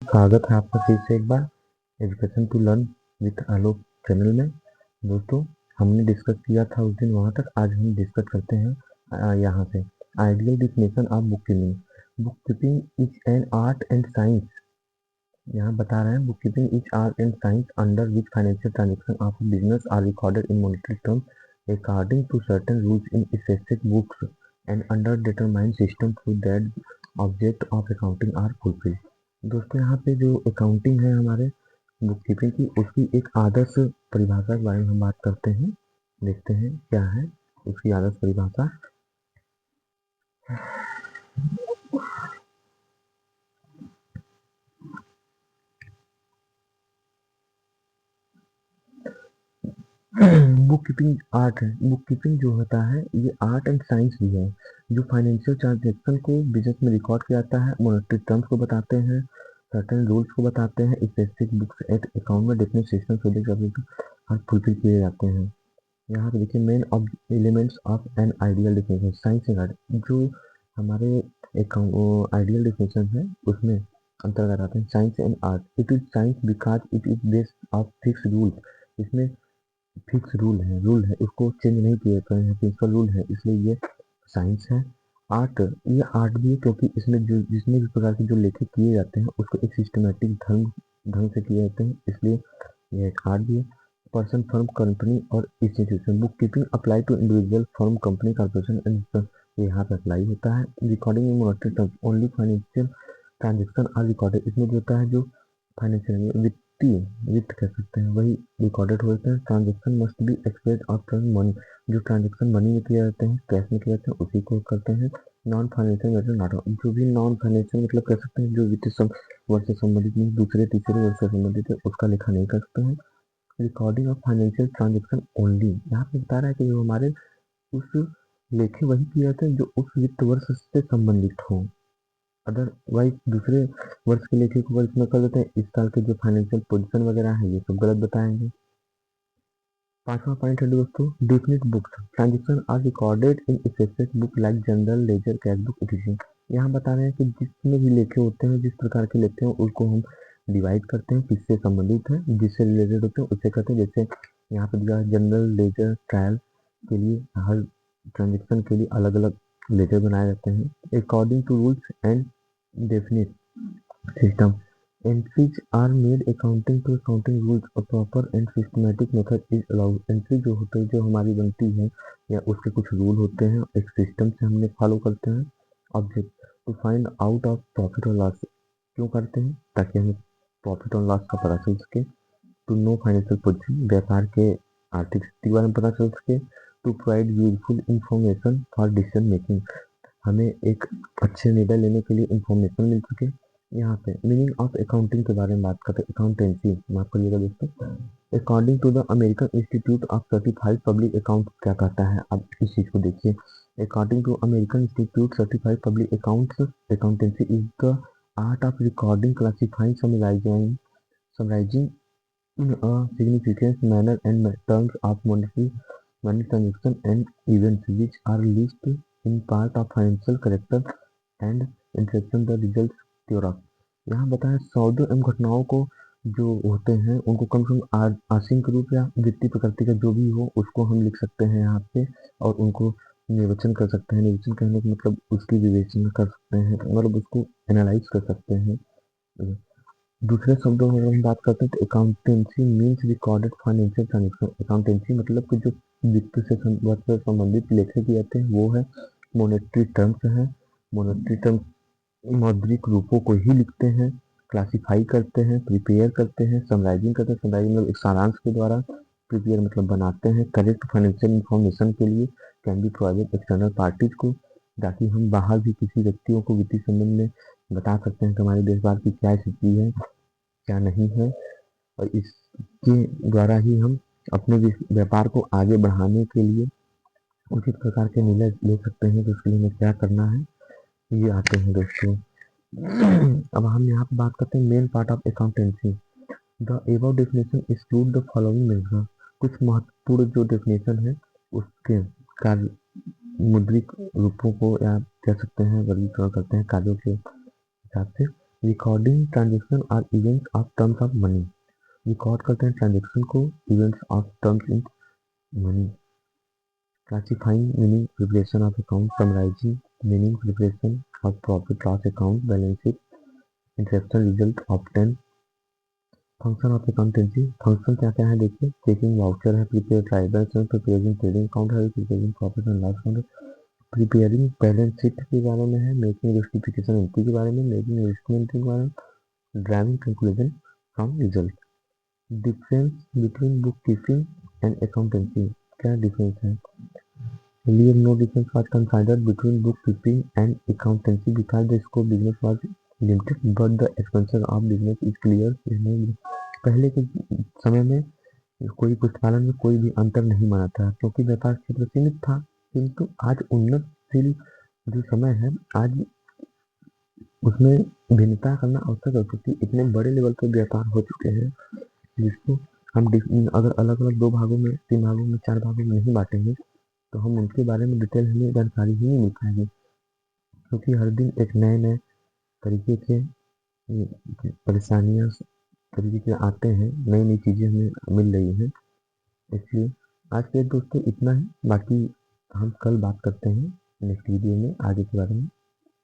स्वागत है आपका फिर से एक बार education to learn with Alok channel में। दोस्तों, हमने डिस्कस किया था उस दिन वहाँ तक। आज हम डिस्कस करते हैं यहाँ से ideal definition of bookkeeping. Bookkeeping is an art and science. यहाँ बता रहे हैं bookkeeping is art and science under which financial transaction of business are recorded in monetary terms according to certain rules in specific books and under determined system through that object of accounting are fulfil. दोस्तों, यहाँ पे जो accounting है हमारे book keeping की, उसकी एक आदर्श परिभाषा के बारे में हम बात करते हैं। देखते हैं क्या है उसकी आदर्श परिभाषा। बुक कीपिंग आर्ट है। बुक कीपिंग जो होता है ये आर्ट एंड साइंस भी है, जो फाइनेंशियल ट्रांजेक्शन को बिजनेस में रिकॉर्ड किया जाता है, मॉनेटरी टर्म्स को बताते हैं, सर्टेन रूल्स को बताते हैं, स्पेसिफिक बुक्स एट अकाउंट में डिफरेंट सिस्टम हर फुलफिल किए जाते हैं। यहाँ पे देखिए main of elements of an ideal definition science and art. जो हमारे आइडियल डिफिनेशन है उसमें अंतर्गत आते हैं science and art. It is science because it is based of fix rule. इसमें फिक्स रूल है, उसको चेंज नहीं किए गए हैं, प्रिंसिपल रूल है, इसलिए ये साइंस है। आर्ट, ये आर्ट भी है क्योंकि इसमें जो जितने भी प्रकार के जो लेखे किए जाते हैं उसको एक सिस्टमेटिक ढंग से किए जाते हैं, इसलिए ये एक आर्ट भी है। पर्सन, फर्म, कंपनी और institution. Bookkeeping apply to individual, firm, company, corporation and यहाँ पे अप्लाई होता है। Recording in monetary terms only financial transaction are recorded. इसमें जो होता है जो फाइनेंशियल वित्तीय वित्त कह सकते हैं वही रिकॉर्डेड होते हैं। Transaction must be express of money. जो ट्रांजेक्शन मनी में किए जाते हैं, कैश में किए जाते हैं, उसी को करते हैं। Non financial method not. जो भी नॉन फाइनेंशियल मतलब कह सकते हैं जो वित्तीय वर्ष से संबंधित नहीं, दूसरे तीसरे वर्ष से संबंधित है, उसका लेखा नहीं कर सकते हैं। Recording of financial transaction only. यहाँ पे बता रहा है कि जो हमारे उस लेखे वही किए जाते हैं जो उस वित्त वर्ष से संबंधित हो। अदरवाइज दूसरे वर्ष के लेखे को इसमें कर देते हैं। इस साल के जो फाइनेंशियल पोजीशन वगैरह है ये सब गलत बताएंगे। पांचवा पॉइंट है दोस्तों definite books transaction are recorded in specific book like general ledger cash book addition. यहाँ बता रहे हैं कि जितने भी लेखे होते हैं, जिस प्रकार के लेखे हैं उसको हम डिवाइड करते हैं, किससे संबंधित है, जिससे रिलेटेड होते हैं उससे करते हैं। जैसे यहाँ पे दिया है जनरल लेजर ट्रायल के लिए हर ट्रांजेक्शन के लिए अलग अलग लेजर बनाए जाते हैं according to rules and definite system. Entries are made accounting to accounting rules. A proper and systematic method is allowed. Entry जो होती है, जो हमारी बनती है या उसके कुछ रूल होते हैं, एक सिस्टम से हमने फॉलो करते हैं। Object to find out of profit और लॉस। क्यों करते हैं? ताकि हमें प्रॉफिट और लॉस का पता चल सके। टू नो फाइनेंशियल पोजीशन, व्यापार के आर्थिक स्थिति के बारे में पता चल सके। To provide useful information for decision making, हमें एक अच्छे निर्णय लेने के लिए इंफॉर्मेशन मिल सके। यहाँ पे मीनिंग ऑफ अकाउंटिंग के बारे में बात करते हैं। अकाउंटेंसी माफ करिएगा दोस्तों। According to the American institute of certified public account क्या कहता है, अब इस चीज को देखिए। According to American institute certified public accounts, accountancy is the art of recording, classifying, summarising in a significant manner and terms of money transaction and events which are least in part of financial character and interaction the results thereof। यहाँ बताएं सौदों एवं घटनाओं को जो होते हैं उनको कम से कम आंशिक रूप या वित्तीय प्रकृति का जो भी हो उसको हम लिख सकते हैं यहाँ पे, और उनको निर्वचन कर सकते हैं। निर्वचन कहने का मतलब उसकी विवेचना कर सकते हैं, मतलब उसको एनालाइज कर सकते हैं। दूसरे शब्दों में अगर हम बात करते हैं तो accountancy means recorded financial transaction. Accountancy मतलब कि जो वित्त से संबंधित लेखे किए जाते हैं वो है। मॉनेटरी टर्म्स है। मॉनेटरी टर्म्स मौद्रिक रूपों को ही लिखते हैं, क्लासिफाई करते हैं, प्रिपेयर करते हैं, समराइजिंग करते हैं। समराइजिंग मतलब एक सारांश के द्वारा, प्रिपेयर मतलब बनाते हैं करेक्ट फाइनेंशियल इंफॉर्मेशन के लिए, can be provided external parties को, ताकि हम बाहर भी किसी व्यक्तियों को वित्तीय संबंध में बता सकते हैं कि हमारे देश बाहर की क्या स्थिति है, क्या नहीं है, और इसके द्वारा ही हम अपने व्यापार को आगे बढ़ाने के लिए उचित प्रकार के निर्णय ले सकते हैं कि उसके लिए हमें क्या करना है। ये आते हैं दोस्तों। अब हम यहाँ पे बात करते हैं main part of accountancy. The above definition exclude the following major. कुछ महत्वपूर्ण जो डेफिनेशन है उसके कार्य मुद्रिक रूपों को या कह सकते हैं वर्गीकरण करते हैं कार्यों के हिसाब से। Recording transaction or events of terms of money. Record करते हैं ट्रांजेक्शन को, events of terms in money. Classifying meaning preparation of account, summarising meaning preparation of profit loss account, balance sheet, inception result obtain. Function of accountancy, function क्या क्या है देखिए, checking voucher है, prepare trial balance है, preparing trading account है, preparing profit and loss account है, preparing balance sheet के बारे में है, मेकिंग जस्टिफिकेशन एंट्री के बारे में, मेकिंग इन्वेस्टमेंट के बारे में, driving conclusion from result. Difference between book keeping and accountancy, क्या डिफरेंस है? Earlier, no difference was considered between bookkeeping and accountancy because the scope business was limited, but the expansion of business is clear. पहले के समय में कोई पुस्तकालय में कोई भी अंतर नहीं माना था क्योंकि व्यापार क्षेत्र सीमित था, किंतु आज उन्नतशील जो समय है, आज उसमें भिन्नता करना आवश्यक है क्योंकि इतने बड़े लेवल पर व्यापार हो चुके हैं जिसको हम अगर अलग अलग 2 भागों में, 3 भागों में, 4 भागों में नहीं बांटेंगे तो हम उनके बारे में डिटेल हमें जानकारी ही नहीं मिल पाएगी क्योंकि हर दिन एक नए नए तरीके के परेशानियाँ तरीके के आते हैं, नई नई चीज़ें हमें मिल रही हैं। इसलिए आज के दोस्तों इतना ही, बाकी हम कल बात करते हैं नेक्स्ट वीडियो में आगे के बारे में।